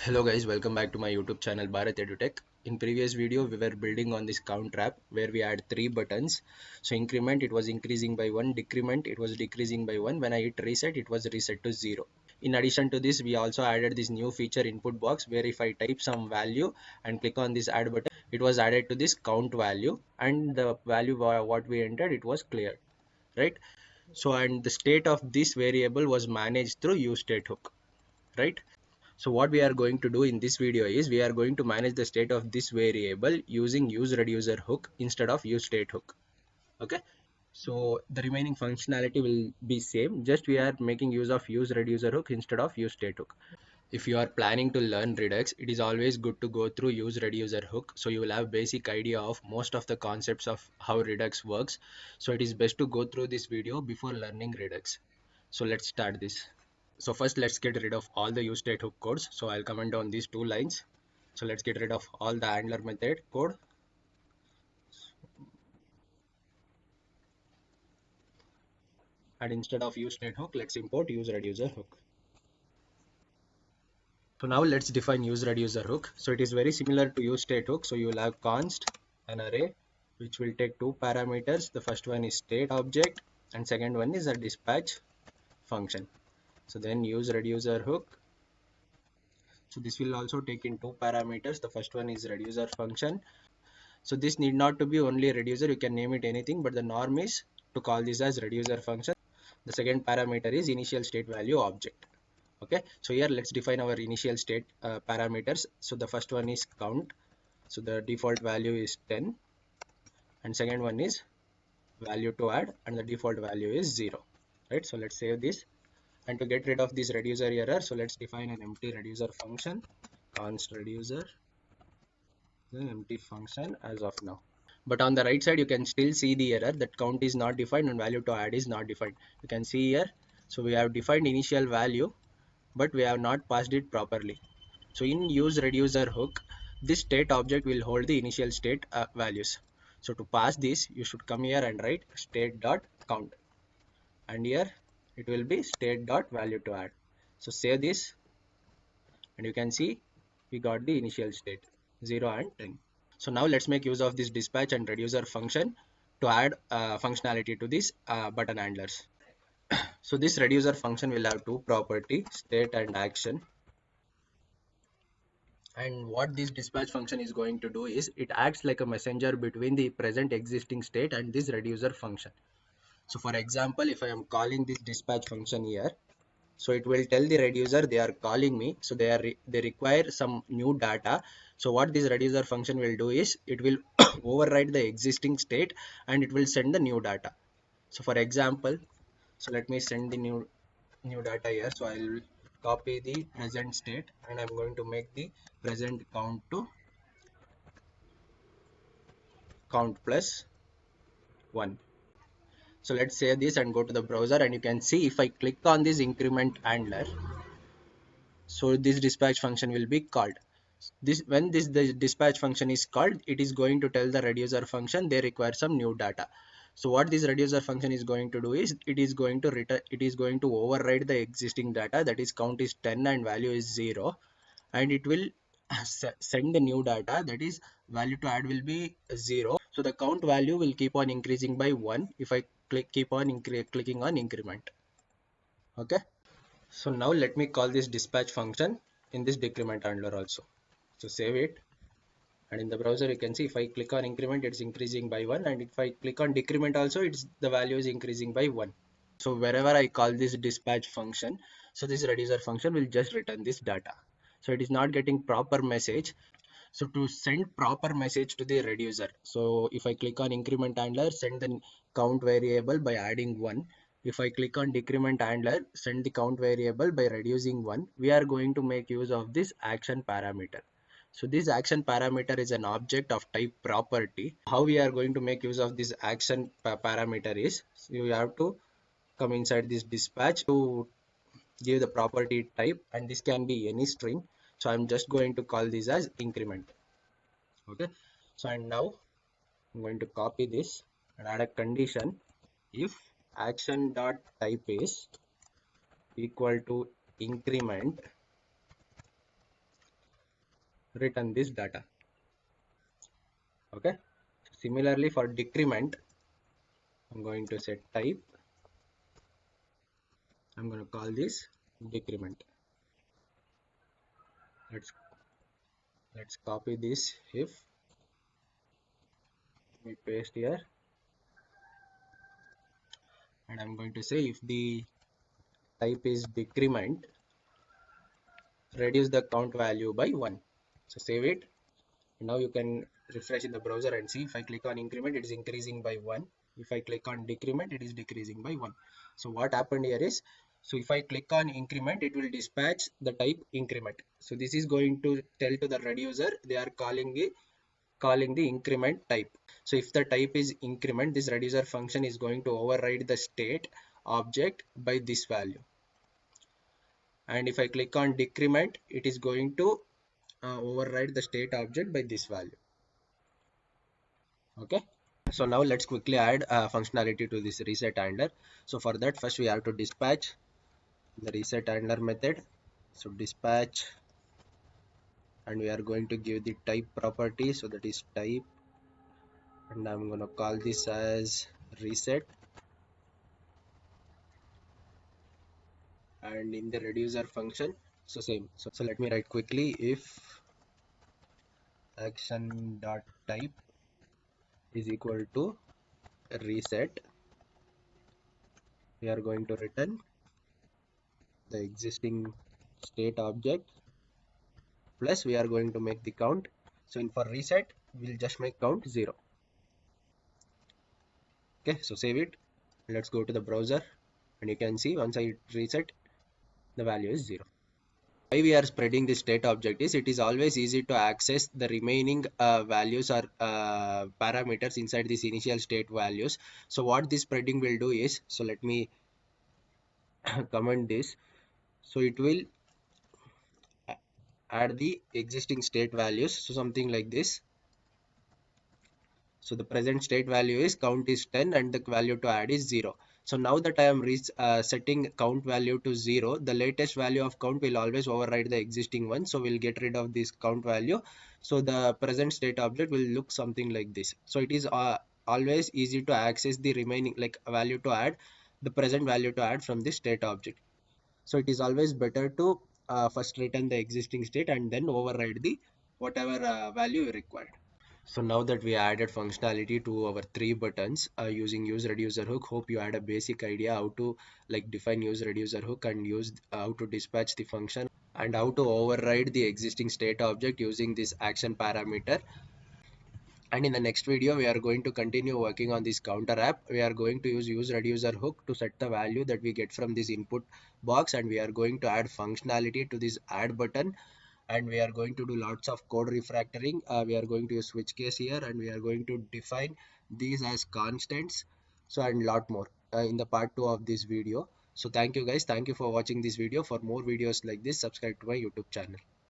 Hello guys, welcome back to my YouTube channel BharathEduTech. In previous video we were building on this count trap where we had three buttons. So increment it was increasing by 1, decrement it was decreasing by 1, when I hit reset it was reset to 0. In addition to this we also added this new feature input box where if I type some value and click on this add button, it was added to this count value and the value what we entered it was cleared, right? So and the state of this variable was managed through useState hook, right? So what we are going to do in this video is we are going to manage the state of this variable using useReducer hook instead of useState hook. Okay. So the remaining functionality will be same, just we are making use of useReducer hook instead of useState hook. If you are planning to learn Redux, it is always good to go through useReducer hook. So you will have basic idea of most of the concepts of how Redux works. So it is best to go through this video before learning Redux. So let's start this. So first let's get rid of all the useState hook codes. So I'll comment on these two lines. So let's get rid of all the handler method code. And instead of useState hook, let's import useReducer hook. So now let's define useReducer hook. So it is very similar to useState hook. So you will have const an array which will take two parameters. The first one is state object and second one is a dispatch function. So then useReducer hook. So this will also take in two parameters. The first one is reducer function. So this need not to be only reducer, you can name it anything, but the norm is to call this as reducer function. The second parameter is initial state value object. Okay, so here let's define our initial state parameters. So the first one is count. So the default value is 10 and second one is value to add and the default value is 0, right? So let's save this. And to get rid of this reducer error, so let's define an empty reducer function, const reducer, then empty function as of now. But on the right side you can still see the error that count is not defined and value to add is not defined. You can see here, so we have defined initial value but we have not passed it properly. So in useReducer hook, this state object will hold the initial state values. So to pass this, you should come here and write state.count, and here it will be state.value to add. So save this and you can see we got the initial state 0 and 10. So now let's make use of this dispatch and reducer function to add functionality to these button handlers. So this reducer function will have two property, state and action. And what this dispatch function is going to do is it acts like a messenger between the present existing state and this reducer function. So for example, if I am calling this dispatch function here, so it will tell the reducer they are calling me, so they require some new data. So what this reducer function will do is it will override the existing state and it will send the new data. So for example, so let me send the new data here. So I'll copy the present state and I'm going to make the present count to count plus 1. So let's save this and go to the browser, and you can see if I click on this increment handler, so this dispatch function will be called. This when the dispatch function is called, it is going to tell the reducer function they require some new data. So what this reducer function is going to do is it is going to return, it is going to override the existing data, that is count is 10 and value is 0, and it will send the new data, that is value to add will be 0. So the count value will keep on increasing by 1 if I keep on clicking on increment. Okay, so now let me call this dispatch function in this decrement handler also. So save it, and in the browser you can see if I click on increment it's increasing by 1, and if I click on decrement also it's the value is increasing by 1. So wherever I call this dispatch function, so this reducer function will just return this data. So it is not getting proper message. So to send proper message to the reducer, so if I click on increment handler, send the count variable by adding 1. If I click on decrement handler, send the count variable by reducing 1. We are going to make use of this action parameter. So this action parameter is an object of type property. How we are going to make use of this action parameter is, so you have to come inside this dispatch to give the property type, and this can be any string. So I'm just going to call this as increment. Okay, so and now I'm going to copy this and add a condition. If action dot type is equal to increment, return this data. Okay. Similarly for decrement, I'm going to set type. I'm going to call this decrement. Let's copy this. If we paste here, and I'm going to say if the type is decrement, reduce the count value by 1. So save it. Now you can refresh in the browser and see if I click on increment, it is increasing by 1. If I click on decrement, it is decreasing by 1. So what happened here is, so if I click on increment, it will dispatch the type increment. So this is going to tell to the reducer they are calling the increment type. So if the type is increment, this reducer function is going to override the state object by this value. And if I click on decrement, it is going to override the state object by this value. Okay. So now let's quickly add functionality to this reset handler. So for that, first we have to dispatch the reset handler method. So dispatch, and we are going to give the type property. So that is type, and I'm going to call this as reset. And in the reducer function, so same. So let me write quickly, if action dot type is equal to reset, we are going to return the existing state object, plus we are going to make the count. So in for reset, we'll just make count 0. Okay, so save it. Let's go to the browser, and you can see once I reset, the value is 0. Why we are spreading the state object is, it is always easy to access the remaining values or parameters inside these initial state values. So what this spreading will do is, so let me comment this. So it will add the existing state values. So something like this. So the present state value is count is 10 and the value to add is 0. So now that I am setting count value to 0, the latest value of count will always override the existing one. So we'll get rid of this count value. So the present state object will look something like this. So it is always easy to access the remaining like value to add, the present value to add from the state object. So it is always better to first return the existing state and then override the whatever value you required. So now that we added functionality to our 3 buttons using useReducer hook, hope you had a basic idea how to like define useReducer hook and use how to dispatch the function and how to override the existing state object using this action parameter. And in the next video, we are going to continue working on this counter app. We are going to use useReducer hook to set the value that we get from this input box, and we are going to add functionality to this add button, and we are going to do lots of code refactoring. We are going to use switch case here, and we are going to define these as constants, so and lot more in the part 2 of this video. So thank you guys, thank you for watching this video. For more videos like this, subscribe to my YouTube channel.